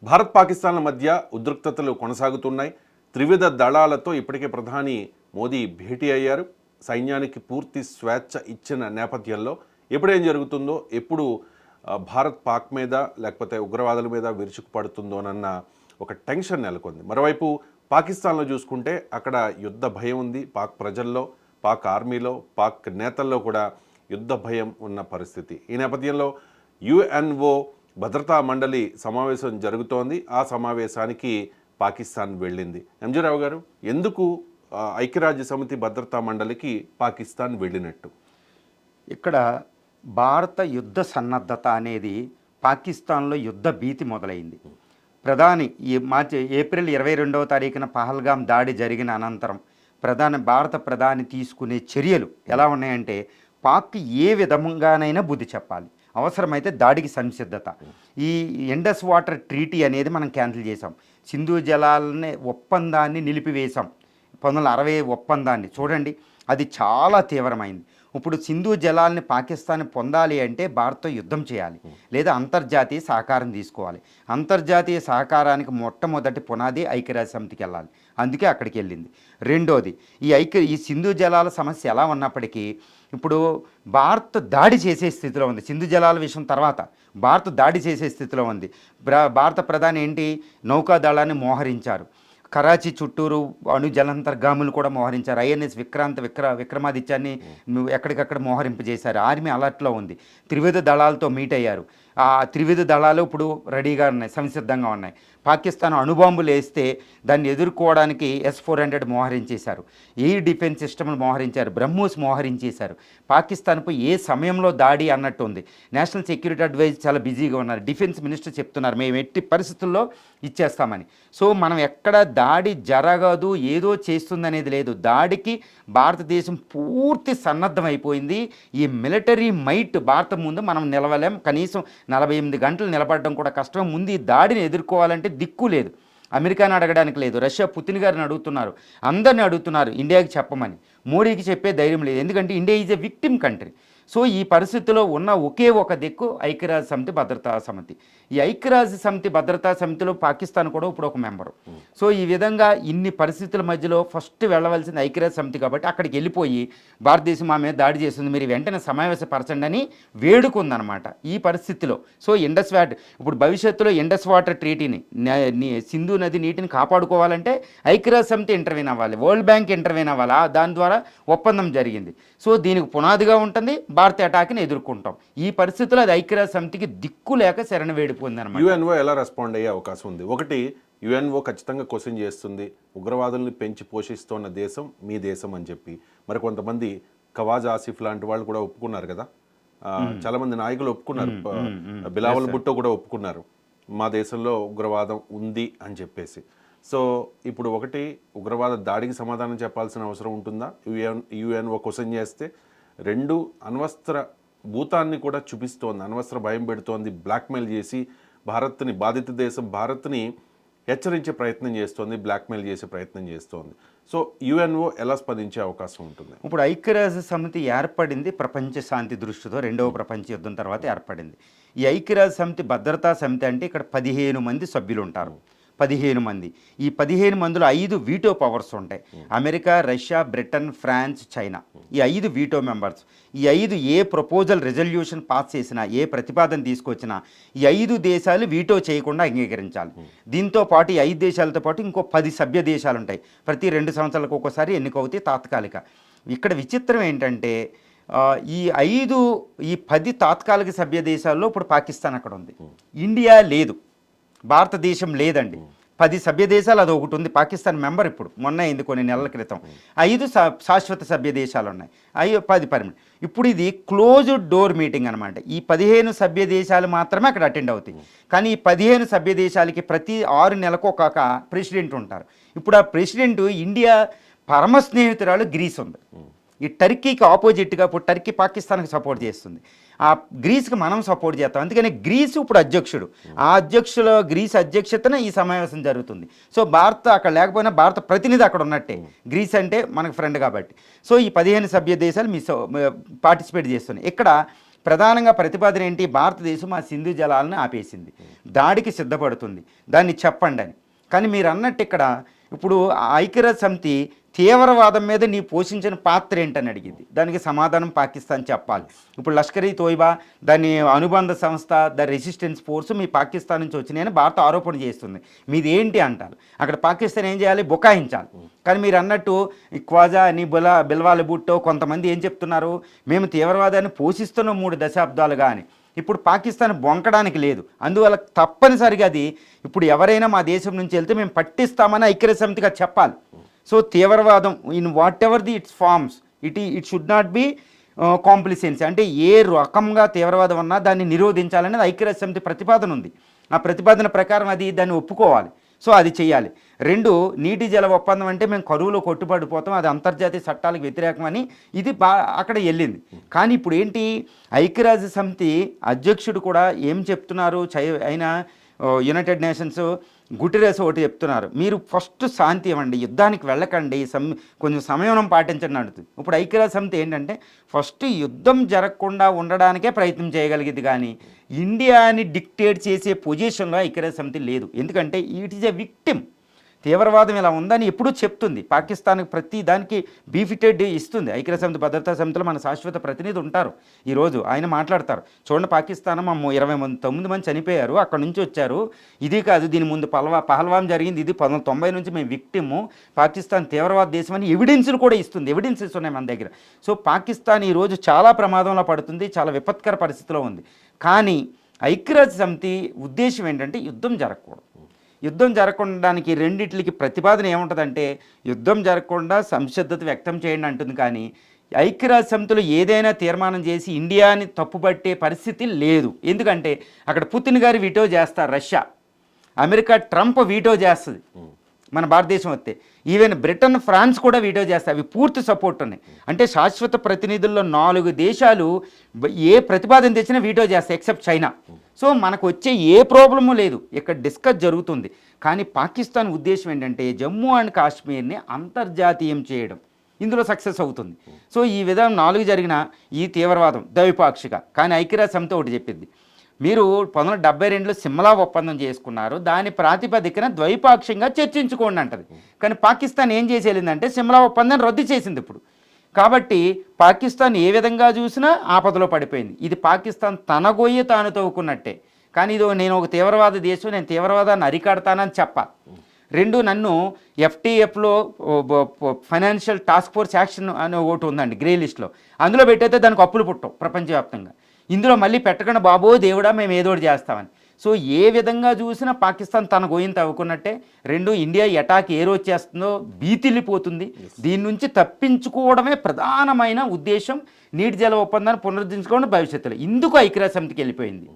భారత్ పాకిస్తాన్ల మధ్య ఉద్రిక్తతలు కొనసాగుతున్నాయి. త్రివిధ దళాలతో ఇప్పటికే ప్రధాని మోదీ భేటీ అయ్యారు. సైన్యానికి పూర్తి స్వేచ్ఛ ఇచ్చిన నేపథ్యంలో ఎప్పుడేం జరుగుతుందో, ఎప్పుడు భారత్ పాక్ మీద లేకపోతే ఉగ్రవాదుల మీద విరుచుకుపడుతుందోనన్న ఒక టెన్షన్ నెలకొంది. మరోవైపు పాకిస్తాన్లో చూసుకుంటే అక్కడ యుద్ధ భయం ఉంది. పాక్ ప్రజల్లో, పాక్ ఆర్మీలో, పాక్ నేతల్లో కూడా యుద్ధ భయం ఉన్న పరిస్థితి. ఈ నేపథ్యంలో యుఎన్ఓ భద్రతా మండలి సమావేశం జరుగుతోంది. ఆ సమావేశానికి పాకిస్తాన్ వెళ్ళింది. ఎంజీరావు గారు, ఎందుకు ఐక్యరాజ్య సమితి భద్రతా మండలికి పాకిస్తాన్ వెళ్ళినట్టు? ఇక్కడ భారత యుద్ధ సన్నద్ధత అనేది పాకిస్తాన్లో యుద్ధ భీతి మొదలైంది. ప్రధాని ఏప్రిల్ 22వ తారీఖున పహల్గాం దాడి జరిగిన అనంతరం భారత ప్రధాని తీసుకునే చర్యలు ఎలా ఉన్నాయంటే, పాక్ ఏ విధంగానైనా బుద్ధి చెప్పాలి, అవసరమైతే దాడికి సంసిద్ధత. ఈ ఇండస్ వాటర్ ట్రీటీ అనేది మనం క్యాన్సిల్ చేసాం. సింధు జలాలని ఒప్పందాన్ని నిలిపివేశాం. 1960 ఒప్పందాన్ని చూడండి, అది చాలా తీవ్రమైంది. ఇప్పుడు సింధు జలాల్ని పాకిస్తాన్ పొందాలి అంటే భారత్తో యుద్ధం చేయాలి, లేదా అంతర్జాతీయ సహకారం తీసుకోవాలి. అంతర్జాతీయ సహకారానికి మొట్టమొదటి పునాది ఐక్యరాజ్య సమితికి వెళ్ళాలి. అందుకే అక్కడికి వెళ్ళింది. రెండోది, ఈ సింధు జలాల సమస్య ఎలా ఉన్నప్పటికీ ఇప్పుడు భారత్ దాడి చేసే స్థితిలో ఉంది. సింధు జలాల విషయం తర్వాత భారత్ దాడి చేసే స్థితిలో ఉంది. భారత ప్రధాని ఏంటి, నౌకాదళాన్ని మోహరించారు. కరాచీ చుట్టూరు అణు జలాంతర్గాములు కూడా మోహరించారు. ఐఎన్ఎస్ విక్రమాదిత్యాన్ని ఎక్కడికక్కడ మోహరింపజేశారు. ఆర్మీ అలర్ట్లో ఉంది. త్రివిధ దళాలతో మీట్ అయ్యారు. ఆ త్రివిధ దళాలు ఇప్పుడు రెడీగా ఉన్నాయి, సంసిద్ధంగా ఉన్నాయి. పాకిస్తాన్ అణుబాంబులు వేస్తే దాన్ని ఎదుర్కోవడానికి S-400 మోహరించేశారు. ఎయిర్ డిఫెన్స్ సిస్టమ్ను మోహరించారు. బ్రహ్మోస్ మోహరించేశారు. పాకిస్తాన్పై ఏ సమయంలో దాడి అన్నట్టు ఉంది. నేషనల్ సెక్యూరిటీ అడ్వైజ్ చాలా బిజీగా ఉన్నారు. డిఫెన్స్ మినిస్టర్ చెప్తున్నారు, మేము ఎట్టి పరిస్థితుల్లో ఇచ్చేస్తామని. సో మనం ఎక్కడ దాడి జరగదు, ఏదో చేస్తుందనేది లేదు. దాడికి భారతదేశం పూర్తి సన్నద్ధమైపోయింది. ఈ మిలిటరీ మైట్ భారత ముందు మనం నిలవలేం. కనీసం 48 గంటలు నిలబడడం కూడా కష్టం. ముందు ఈ దాడిని ఎదుర్కోవాలంటే దిక్కు లేదు. అమెరికాని అడగడానికి లేదు. రష్యా పుతిన్ గారిని అడుగుతున్నారు, అందరిని అడుగుతున్నారు ఇండియాకి చెప్పమని. మోడీకి చెప్పే ధైర్యం లేదు, ఎందుకంటే India is a victim country. So ఈ పరిస్థితిలో ఉన్న ఒకే ఒక దిక్కు ఐక్యరాజ్య సమితి భద్రతా సమితి. ఈ ఐక్యరాజ్య సమితి భద్రతా సమితిలో పాకిస్తాన్ కూడా ఇప్పుడు ఒక మెంబరు. సో ఈ విధంగా ఇన్ని పరిస్థితుల మధ్యలో ఫస్ట్ వెళ్ళవలసింది ఐక్యరాజ్య సమితి. కాబట్టి అక్కడికి వెళ్ళిపోయి భారతదేశం మా మీద దాడి చేస్తుంది, మీరు వెంటనే సమావేశపరచండి అని వేడుకుందనమాట ఈ పరిస్థితిలో. సో ఇప్పుడు భవిష్యత్తులో ఇండస్ వాటర్ ట్రీటీని, సింధు నది నీటిని కాపాడుకోవాలంటే ఐక్యరాజ్య సమితి ఇంటర్వ్యూన్ అవ్వాలి, వరల్డ్ బ్యాంక్ ఇంటర్వ్యూన్ అవ్వాలి. దాని ద్వారా ఒప్పందం జరిగింది. సో దీనికి పునాదిగా ఉంటుంది, భారత అటాక్ని ఎదుర్కొంటాం. ఈ పరిస్థితుల్లో అది ఐక్యరాజ్య సమితికి దిక్కు లేక శరణ వేడిపోయింది అనమాట. యుఎన్ఓ ఎలా రెస్పాండ్ అయ్యే అవకాశం ఉంది? ఒకటి, యుఎన్ఓ ఖచ్చితంగా క్వశ్చన్ చేస్తుంది, ఉగ్రవాదుల్ని పెంచి పోషిస్తున్న దేశం మీ దేశం అని చెప్పి. మరి కొంతమంది ఖవాజ్ ఆసిఫ్ లాంటి వాళ్ళు కూడా ఒప్పుకున్నారు కదా, చాలా మంది నాయకులు ఒప్పుకున్నారు. బిలావల్ భుట్టో కూడా ఒప్పుకున్నారు, మా దేశంలో ఉగ్రవాదం ఉంది అని చెప్పేసి. సో ఇప్పుడు ఒకటి, ఉగ్రవాద దాడికి సమాధానం చెప్పాల్సిన అవసరం ఉంటుందా యుఎన్ఓ క్వశ్చన్ చేస్తే? రెండు, అణ్వస్త్ర భూతాన్ని కూడా చూపిస్తోంది, అణ్వస్త్ర భయం పెడుతోంది, బ్లాక్మెయిల్ చేసి భారత్ని, బాధిత దేశం భారత్ని హెచ్చరించే ప్రయత్నం చేస్తోంది, బ్లాక్మెయిల్ చేసే ప్రయత్నం చేస్తోంది. సో యుఎన్ఓ ఎలా స్పందించే అవకాశం ఉంటుంది? ఇప్పుడు ఐక్యరాజ్య సమితి ఏర్పడింది ప్రపంచ శాంతి దృష్టితో, రెండవ ప్రపంచ యుద్ధం తర్వాత ఏర్పడింది. ఈ ఐక్యరాజ్య సమితి భద్రతా సమితి అంటే ఇక్కడ 15 మంది సభ్యులు ఉంటారు. 15 మంది. ఈ 15 మందిలో 5 వీటో పవర్స్ ఉంటాయి. America, Russia, Britain, France, China, ఈ 5 వీటో మెంబర్స్. ఈ 5 ఏ ప్రపోజల్, రెజల్యూషన్ పాస్ చేసినా, ఏ ప్రతిపాదన తీసుకొచ్చినా ఈ 5 దేశాలు వీటో చేయకుండా అంగీకరించాలి. దీంతో పాటు ఈ 5 దేశాలతో పాటు ఇంకో 10 సభ్య దేశాలు ఉంటాయి. ప్రతి 2 సంవత్సరాలకు ఒక్కోసారి ఎన్నికవుతాయి తాత్కాలిక. ఇక్కడ విచిత్రం ఏంటంటే ఈ 10 తాత్కాలిక సభ్య దేశాల్లో ఇప్పుడు పాకిస్తాన్ అక్కడ ఉంది, ఇండియా లేదు, భారతదేశం లేదండి. 10 సభ్య దేశాలు అది ఒకటి ఉంది. పాకిస్తాన్ మెంబర్ ఇప్పుడు మొన్న అయింది, కొన్ని నెలల క్రితం. 5 శాశ్వత సభ్య దేశాలు ఉన్నాయి, 10 పర్మనెంట్. ఇప్పుడు ఇది క్లోజ్డ్ డోర్ మీటింగ్ అనమాట. ఈ 15 సభ్య దేశాలు మాత్రమే అక్కడ అటెండ్ అవుతాయి. కానీ ఈ 15 సభ్య దేశాలకి ప్రతి 6 నెలలకు ఒక ప్రెసిడెంట్ ఉంటారు. ఇప్పుడు ఆ ప్రెసిడెంట్ ఇండియా పరమ స్నేహితురాలు గ్రీస్ ఉంది. ఈ టర్కీకి ఆపోజిట్గా ఇప్పుడు టర్కీ పాకిస్తాన్కి సపోర్ట్ చేస్తుంది. ఆ గ్రీస్కి మనం సపోర్ట్ చేస్తాం. అందుకని గ్రీసు ఇప్పుడు అధ్యక్షుడు. ఆ గ్రీస్ అధ్యక్షతన ఈ సమావేశం జరుగుతుంది. సో భారత్ అక్కడ లేకపోయినా భారత ప్రతినిధి అక్కడ ఉన్నట్టే. గ్రీస్ అంటే మనకు ఫ్రెండ్ కాబట్టి. సో ఈ 15 సభ్య దేశాలు పార్టిసిపేట్ చేస్తున్నాయి. ఇక్కడ ప్రధానంగా ప్రతిపాదన ఏంటి? భారతదేశం ఆ సింధు జలాలను ఆపేసింది, దాడికి సిద్ధపడుతుంది, దాన్ని చెప్పండి అని. కానీ మీరు అన్నట్టు ఇక్కడ ఇప్పుడు ఐక్యరాజ్య సమితి తీవ్రవాదం మీద నీ పోషించిన పాత్ర ఏంటని అడిగింది. దానికి సమాధానం పాకిస్తాన్ చెప్పాలి. ఇప్పుడు లష్కర్ ఈ తోయిబా, దాని అనుబంధ సంస్థ ద రెసిస్టెన్స్ ఫోర్స్ మీ పాకిస్తాన్ నుంచి వచ్చినాయని భారత ఆరోపణ చేస్తుంది. మీది ఏంటి అంటారు. అక్కడ పాకిస్తాన్ ఏం చేయాలి? బుకాయించాలి. కానీ మీరు అన్నట్టు ఈ క్వాజా అని బిల్వాల భుట్టో కొంతమంది ఏం చెప్తున్నారు? మేము తీవ్రవాదాన్ని పోషిస్తున్న 3 దశాబ్దాలుగా అని. ఇప్పుడు పాకిస్తాన్ బొంకడానికి లేదు. అందువల్ల తప్పనిసరిగా అది ఇప్పుడు ఎవరైనా మా దేశం నుంచి వెళ్తే మేము పట్టిస్తామని ఐక్యరాజ్య సమితిగా చెప్పాలి. సో తీవ్రవాదం in whatever the its forms it should not be complacency. అంటే ఏ రకంగా తీవ్రవాదం ఉన్నా దాన్ని నిరోధించాలనేది ఐక్యరాజ్య సమితి ప్రతిపాదన ఉంది. ఆ ప్రతిపాదన ప్రకారం అది దాన్ని ఒప్పుకోవాలి. సో అది చేయాలి. 2, నీటి జల ఒప్పందం అంటే మేము కరువులో కొట్టుపడిపోతాం, అది అంతర్జాతీయ చట్టాలకు వ్యతిరేకమని ఇది అక్కడ వెళ్ళింది. కానీ ఇప్పుడు ఏంటి? ఐక్యరాజ్య సమితి అధ్యక్షుడు కూడా ఏం చెప్తున్నారు? అయినా యునైటెడ్ నేషన్స్ గుటెరస్ ఒకటి చెప్తున్నారు, మీరు ఫస్ట్ శాంతి ఇవ్వండి, యుద్ధానికి వెళ్ళకండి, కొంచెం సంయమనం పాటించండి అంటుంది. ఇప్పుడు ఐక్యరాజ్య సమితి ఏంటంటే ఫస్ట్ యుద్ధం జరగకుండా ఉండడానికే ప్రయత్నం చేయగలిగింది, కానీ ఇండియాని డిక్టేట్ చేసే పొజిషన్లో ఐక్యరాజ్య సమితి లేదు. ఎందుకంటే ఇట్ ఈజ్ ఎ విక్టిమ్. తీవ్రవాదం ఇలా ఉందని ఎప్పుడూ చెప్తుంది. పాకిస్తాన్కి ప్రతి దానికి బీఫిటెడ్ ఇస్తుంది. ఐక్యరాజ్య సమితి భద్రతా సమితిలో మన శాశ్వత ప్రతినిధి ఉంటారు, ఈరోజు ఆయన మాట్లాడతారు. చూడండి, పాకిస్తాన్ మా 29 మంది చనిపోయారు, అక్కడ నుంచి వచ్చారు, ఇది కాదు దీని ముందు పహల్వాం జరిగింది, ఇది 1990 నుంచి మేము విక్టిము, పాకిస్తాన్ తీవ్రవాద దేశం అని ఎవిడెన్స్లు కూడా ఇస్తుంది. ఎవిడెన్సెస్ ఉన్నాయి మన దగ్గర. సో పాకిస్తాన్ ఈరోజు చాలా ప్రమాదంలో పడుతుంది, చాలా విపత్కర పరిస్థితిలో ఉంది. కానీ ఐక్యరాజ్య సమితి ఉద్దేశం ఏంటంటే యుద్ధం జరగకూడదు. యుద్ధం జరగకుండానికి రెండిట్లకి ప్రతిపాదన ఏముంటుందంటే యుద్ధం జరగకుండా సంసిద్ధత వ్యక్తం చేయండి అంటుంది. కానీ ఐక్యరాజ్య సమితిలో ఏదైనా తీర్మానం చేసి ఇండియాని తప్పుపట్టే పరిస్థితి లేదు. ఎందుకంటే అక్కడ పుతిన్ గారు వీటో చేస్తారు, రష్యా, అమెరికా ట్రంప్ వీటో చేస్తుంది మన భారతదేశం వస్తే, ఈవెన్ బ్రిటన్, ఫ్రాన్స్ కూడా వీటో చేస్తాయి. అవి పూర్తి సపోర్ట్ ఉన్నాయి. అంటే శాశ్వత ప్రతినిధుల్లో 4 దేశాలు ఏ ప్రతిపాదన తెచ్చినా వీటో చేస్తాయి ఎక్సెప్ట్ చైనా. సో మనకు వచ్చే ఏ ప్రాబ్లము లేదు, ఇక్కడ డిస్కస్ జరుగుతుంది. కానీ పాకిస్తాన్ ఉద్దేశం ఏంటంటే జమ్మూ అండ్ కాశ్మీర్ని అంతర్జాతీయం చేయడం, ఇందులో సక్సెస్ అవుతుంది. సో ఈ విధంగా 4 జరిగిన ఈ తీవ్రవాదం ద్వైపాక్షిక. కానీ ఐక్యరాజ్య సమితి ఒకటి చెప్పింది, మీరు 1972లో సిమ్లా ఒప్పందం చేసుకున్నారు, దాని ప్రాతిపదికన ద్వైపాక్షికంగా చర్చించుకోండి అంటది. కానీ పాకిస్తాన్ ఏం చేసేసిందంటే సిమ్లా ఒప్పందం రద్దు చేసింది ఇప్పుడు. కాబట్టి పాకిస్తాన్ ఏ విధంగా చూసినా ఆపదలో పడిపోయింది. ఇది పాకిస్తాన్ తన గొయ్యి తాను తవ్వుకున్నట్టే. కానీ నేను ఒక తీవ్రవాద దేశం, నేను తీవ్రవాదాన్ని అరికడతానని చెప్పాలి. 2, నన్ను FTFలో ఫైనాన్షియల్ టాస్క్ ఫోర్స్ యాక్షన్ అని ఒకటి ఉందండి గ్రే లిస్ట్లో, అందులో పెట్టయితే దానికి అప్పులు పుట్టవు ప్రపంచవ్యాప్తంగా. ఇందులో మళ్ళీ పెట్టకుండా బాబో దేవుడా మేము ఏదోటి చేస్తామని. సో ఏ విధంగా చూసినా పాకిస్తాన్ తన గోయిని తవ్వుకున్నట్టే. 2, ఇండియా అటాక్ ఏ రోజు చేస్తుందో భీతిల్లిపోతుంది. దీని నుంచి తప్పించుకోవడమే ప్రధానమైన ఉద్దేశం. నీటి జల ఒప్పందాన్ని పునరుద్ధరించుకోవడం భవిష్యత్తులో. ఇందుకు ఐక్యరాజ్య సమితికి వెళ్ళిపోయింది.